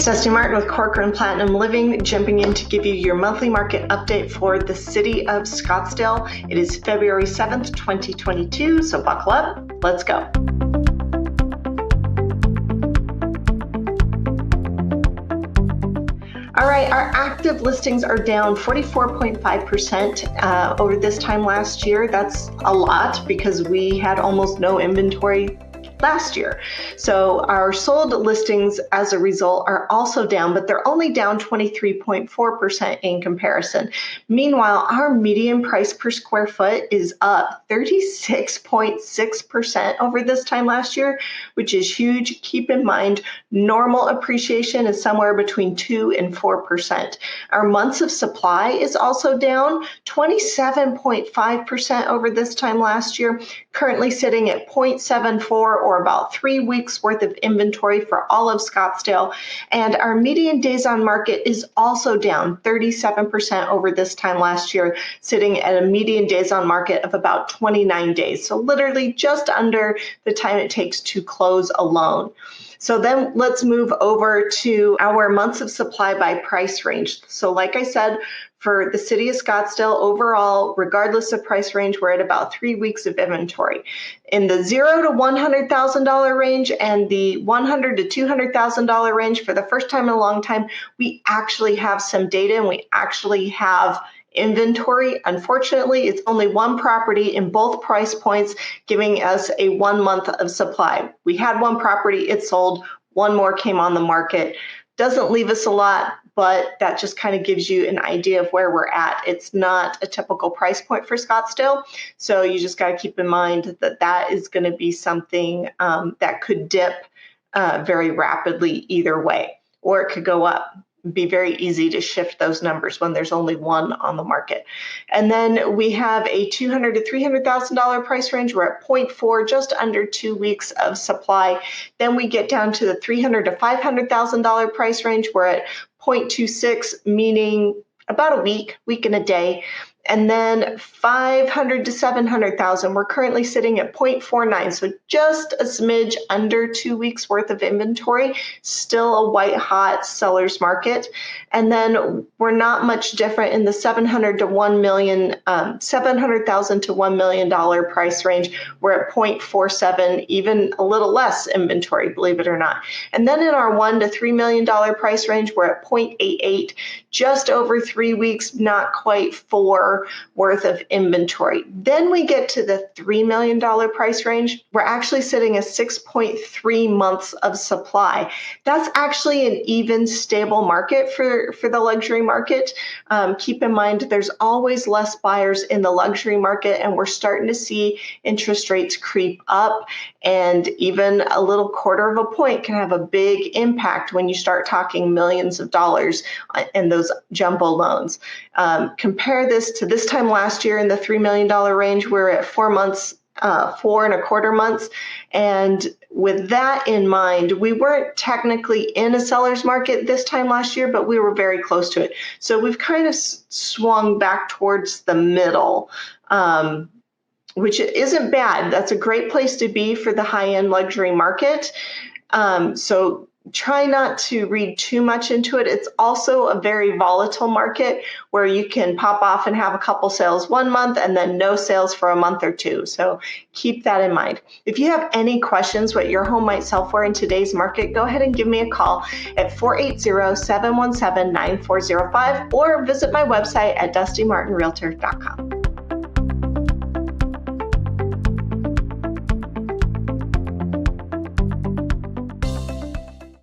It's Dusti Martin with Corcoran Platinum Living, jumping in to give you your monthly market update for the city of Scottsdale. It is February 7th, 2022, so buckle up. Let's go. All right, our active listings are down 44.5% over this time last year. That's a lot because we had almost no inventory last year. So our sold listings as a result are also down, but they're only down 23.4% in comparison. Meanwhile, our median price per square foot is up 36.6% over this time last year, which is huge. Keep in mind, normal appreciation is somewhere between 2 and 4%. Our months of supply is also down 27.5% over this time last year, currently sitting at 0.74 or about 3 weeks worth of inventory for all of Scottsdale. And our median days on market is also down 37% over this time last year, sitting at a median days on market of about 29 days. So literally just under the time it takes to close a loan. So then let's move over to our months of supply by price range. So like I said, for the city of Scottsdale overall, regardless of price range, we're at about 3 weeks of inventory. In the $0 to $100,000 range and the $100,000 to $200,000 range, for the first time in a long time, we actually have some data and we actually have inventory. Unfortunately, it's only one property in both price points, giving us a 1 month of supply. We had one property, it sold, one more came on the market. Doesn't leave us a lot, but that just kind of gives you an idea of where we're at. It's not a typical price point for Scottsdale, so you just got to keep in mind that that is going to be something that could dip very rapidly either way, or it could go up. Be very easy to shift those numbers when there's only one on the market. And then we have a $200,000 to $300,000 price range. We're at 0.4, just under 2 weeks of supply. Then we get down to the $300,000 to $500,000 price range. We're at 0.26, meaning about a week and a day. And then 500 to 700,000, we're currently sitting at 0.49, so just a smidge under 2 weeks worth of inventory, still a white hot seller's market. And then we're not much different in the 700,000 to $1 million price range. We're at 0.47, even a little less inventory, believe it or not. And then in our $1 to $3 million price range, we're at 0.88, just over 3 weeks, not quite 4 worth of inventory. Then we get to the $3 million price range. We're actually sitting at 6.3 months of supply. That's actually an even stable market for the luxury market. Keep in mind, there's always less buyers in the luxury market, and we're starting to see interest rates creep up, and even a little quarter of a point can have a big impact when you start talking millions of dollars in those jumbo loans. Compare this to this time last year in the $3 million range. We're at 4 months, 4.25 months. And with that in mind, we weren't technically in a seller's market this time last year, but we were very close to it. So we've kind of swung back towards the middle, which isn't bad. That's a great place to be for the high-end luxury market. So try not to read too much into it. It's also a very volatile market where you can pop off and have a couple sales 1 month and then no sales for a month or two. So keep that in mind. If you have any questions what your home might sell for in today's market, go ahead and give me a call at 480-717-9405 or visit my website at dustimartinrealtor.com.